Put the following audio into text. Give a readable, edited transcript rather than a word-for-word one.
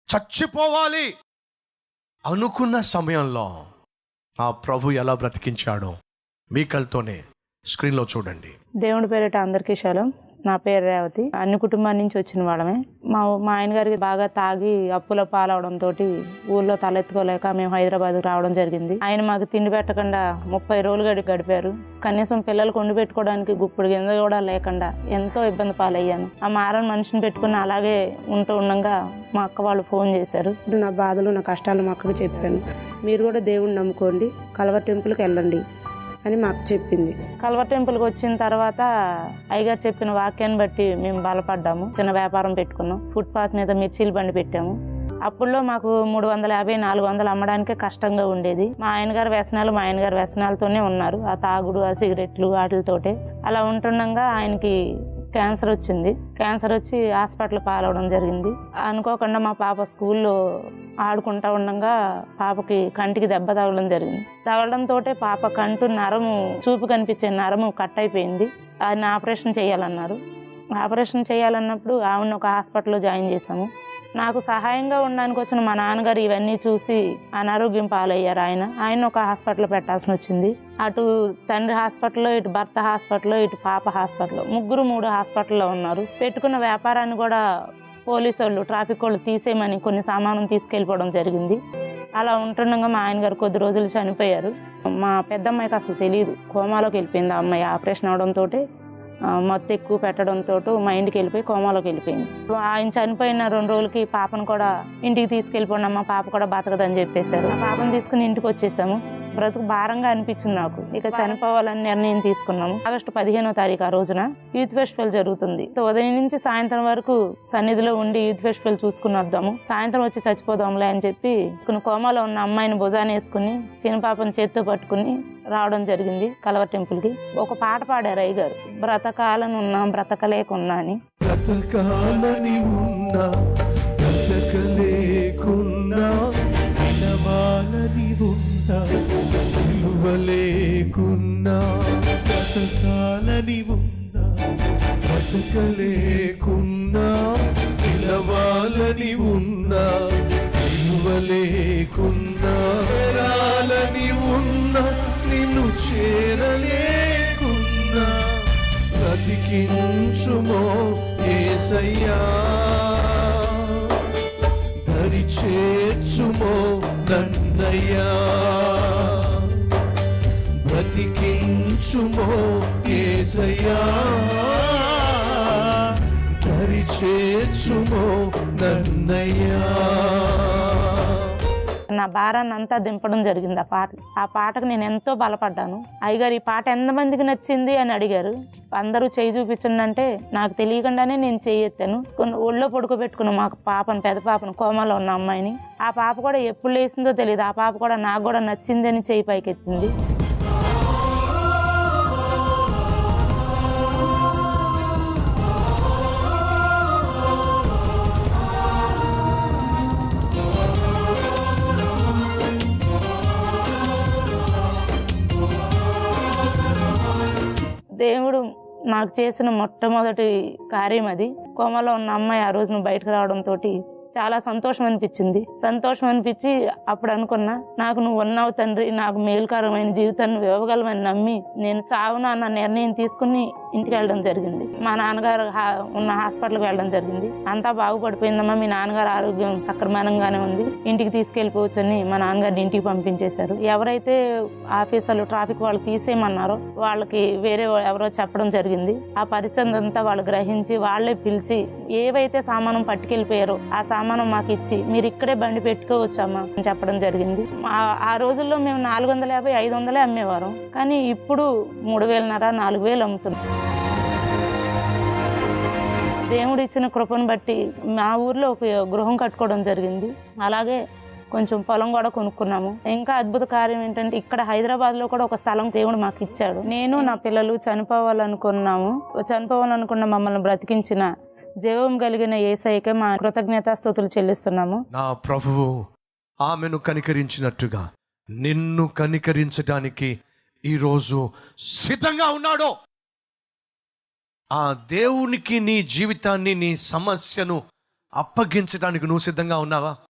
చచ్చిపోవాలి అనుకున్న సమయంలో ఆ ప్రభు ఎలా బ్రతికించాడో మీకల్తోనే స్క్రీన్లో చూడండి. దేవుడి పేరిట అందరికీ శలం. నా పేరు రేవతి. అన్ని కుటుంబాల నుంచి వచ్చిన వాళ్ళమే. మా ఆయన గారికి బాగా తాగి అప్పుల పాలవడంతో ఊళ్ళో తలెత్తుకోలేక మేము హైదరాబాద్కి రావడం జరిగింది. ఆయన మాకు తిండి పెట్టకుండా 30 రోజులు గడిపారు. కనీసం పిల్లలకు వండి పెట్టుకోవడానికి గుప్పుడు గింజ కూడా లేకుండా ఎంతో ఇబ్బంది పాలయ్యాను. ఆ మారని మనిషిని పెట్టుకుని అలాగే ఉండగా మా అక్క వాళ్ళు ఫోన్ చేశారు. నా బాధలు, నా కష్టాలు మా అక్కకు చెప్పాను. మీరు కూడా దేవుణ్ణి నమ్ముకోండి, కల్వర్ టెంపుల్కి వెళ్ళండి అని మాకు చెప్పింది. కల్వర్ టెంపుల్కి వచ్చిన తర్వాత అయ్యగారు చెప్పిన వాక్యాన్ని బట్టి మేము బలపడ్డాము. చిన్న వ్యాపారం పెట్టుకున్నాం. ఫుట్పాత్ మీద మిర్చీలు బండి పెట్టాము. అప్పుల్లో మాకు 350, 400 అమ్మడానికే కష్టంగా ఉండేది. మా ఆయనగారు వ్యసనాలతోనే ఉన్నారు. ఆ తాగుడు, ఆ సిగరెట్లు వాటితోటే అలా ఉంటుండగా ఆయనకి క్యాన్సర్ వచ్చింది. క్యాన్సర్ వచ్చి హాస్పిటల్ పాలవడం జరిగింది. అనుకోకుండా మా పాప స్కూల్లో ఆడుకుంటా ఉండగా పాపకి కంటికి దెబ్బ తగలడం జరిగింది. తగలడంతో పాప కంటు నరము, చూపు కనిపించే నరము కట్ అయిపోయింది. ఆయన ఆపరేషన్ చేయాలన్నారు. ఆపరేషన్ చేయాలన్నప్పుడు ఆవిడని ఒక హాస్పిటల్లో జాయిన్ చేశాము. నాకు సహాయంగా ఉండడానికి వచ్చిన మా నాన్నగారు ఇవన్నీ చూసి అనారోగ్యం పాలయ్యారు. ఆయన ఒక హాస్పిటల్లో పెట్టాల్సి వచ్చింది. అటు తండ్రి హాస్పిటల్లో, ఇటు భర్త హాస్పిటల్లో, ఇటు పాప హాస్పిటల్లో, ముగ్గురు 3 హాస్పిటల్లో ఉన్నారు. పెట్టుకున్న వ్యాపారాన్ని కూడా పోలీసు వాళ్ళు, ట్రాఫిక్ వాళ్ళు తీసేయమని కొన్ని సామాను తీసుకెళ్ళిపోవడం జరిగింది. అలా ఉంటుండగా మా ఆయన గారు కొద్ది రోజులు చనిపోయారు. మా పెద్దమ్మాయికి అసలు తెలియదు, కోమాలోకి వెళ్ళిపోయింది. ఆ అమ్మాయి ఆపరేషన్ అవడంతో మత్తు ఎక్కువ పెట్టడంతో మైండ్కి వెళ్ళిపోయి కోమాలోకి వెళ్ళిపోయింది. ఆయన చనిపోయిన 2 రోజులకి పాపను కూడా ఇంటికి తీసుకెళ్ళిపోండి అమ్మ, పాప కూడా బతకదని చెప్పేశారు. ఆ పాపను తీసుకుని ఇంటికి వచ్చేసాము. బ్రతుకు భారంగా అనిపించింది నాకు. ఇక చనిపోవాలని నిర్ణయం తీసుకున్నాము. ఆగస్టు 15వ తారీఖు ఆ రోజున యూత్ ఫెస్టివల్ జరుగుతుంది. ఉదయం నుంచి సాయంత్రం వరకు సన్నిధిలో ఉండి యూత్ ఫెస్టివల్ చూసుకుని వద్దాము, సాయంత్రం వచ్చి చచ్చిపోదాంలే అని చెప్పి కోమాలో ఉన్న అమ్మాయిని భుజాన్ని వేసుకుని చిన్న పాపను చేత్తో పట్టుకుని రావడం జరిగింది కల్వర్ టెంపుల్కి. ఒక పాట పాడారు అయ్యగారు, బ్రతకాలని ఉన్నా బ్రతకలేకున్నా అని. బ్రతకాలని ఉన్నా బ్రతకలేకున్నా, వినవాలని ఉన్నా విలువలేకున్నా, బ్రతకాలని ఉన్నా బ్రతకలేకున్నా, వినవాలని ఉన్నా విలువలేకున్నా, చేరాలని ఉన్నా నిన్ను చేరలేకున్నా, బ్రతికించుమో యేసయ్యా, దరి చేర్చుమో నన్నయ్యా, బ్రతికించుమో యేసయ్యా, దరి చేర్చుమో నన్నయ్యా. నా భారాన్ని అంతా దింపడం జరిగింది ఆ పాటకు నేను ఎంతో బలపడ్డాను. అయ్యగారు ఈ పాట ఎంతమందికి నచ్చింది అని అడిగారు. అందరూ చేయి చూపించండి అంటే నాకు తెలియకుండానే నేను చేయి ఎత్తాను. ఒళ్ళో పడుకోబెట్టుకున్న మా పాపను, పెద్ద పాపను, కోమాలో ఉన్న అమ్మాయిని. ఆ పాప కూడా ఎప్పుడు లేసిందో తెలియదు. ఆ పాప కూడా నాకు కూడా నచ్చింది అని చేయి పైకెత్తింది. దేవుడు నాకు చేసిన మొట్టమొదటి కార్యం అది. కోమలో ఉన్న అమ్మాయి ఆ రోజున బయటకు రావడంతో చాలా సంతోషం అనిపించి అప్పుడు అనుకున్నా, నాకు నువ్వు ఉన్నావు తండ్రి, నాకు మేలుకరమైన జీవితాన్ని ఇవ్వగలమని నమ్మి నేను చావునా అన్న నిర్ణయం తీసుకుని ఇంటికి వెళ్ళడం జరిగింది. మా నాన్నగారు ఉన్న హాస్పిటల్కి వెళ్ళడం జరిగింది. అంతా బాగుపడిపోయిందమ్మా, మీ నాన్నగారు ఆరోగ్యం సక్రమంగానే ఉంది, ఇంటికి తీసుకెళ్ళిపోవచ్చని మా నాన్నగారిని ఇంటికి పంపించేశారు. ఎవరైతే ఆఫీసర్లు, ట్రాఫిక్ వాళ్ళు తీసేయమన్నారో వాళ్ళకి వేరే ఎవరో చెప్పడం జరిగింది. ఆ పరిస్థితి అంతా వాళ్ళు గ్రహించి వాళ్ళే పిలిచి ఏవైతే సామానం పట్టుకెళ్ళిపోయారో ఆ సామానం మాకు ఇచ్చి మీరు ఇక్కడే బండి పెట్టుకోవచ్చమ్మా అని చెప్పడం జరిగింది. ఆ రోజుల్లో మేము 450, 500 అమ్మేవారం. కానీ ఇప్పుడు 3,500, 4,000 అమ్ముతున్నాం. దేవుడు ఇచ్చిన కృపను బట్టి మా ఊర్లో ఒక గృహం కట్టుకోవడం జరిగింది. అలాగే కొంచెం పొలం కూడా కొనుక్కున్నాము. ఇంకా అద్భుత కార్యం ఏంటంటే ఇక్కడ హైదరాబాద్ లో కూడా ఒక స్థలం దేవుడు మాకు ఇచ్చాడు. నేను నా పిల్లలు చనిపోవాలనుకున్న మమ్మల్ని బ్రతికించిన జీవం కలిగిన యేసయ్యకే మా కృతజ్ఞతాస్తుతులు చెల్లిస్తున్నాము. నా ప్రభువు ఆమెను కనికరించినట్టుగా నిన్ను కనికరించడానికి ఈరోజు సిద్ధంగా ఉన్నాడు. ఆ దేవునికి నీ జీవితాన్ని, నీ సమస్యను అప్పగించడానికి నువ్వు సిద్ధంగా ఉన్నావా?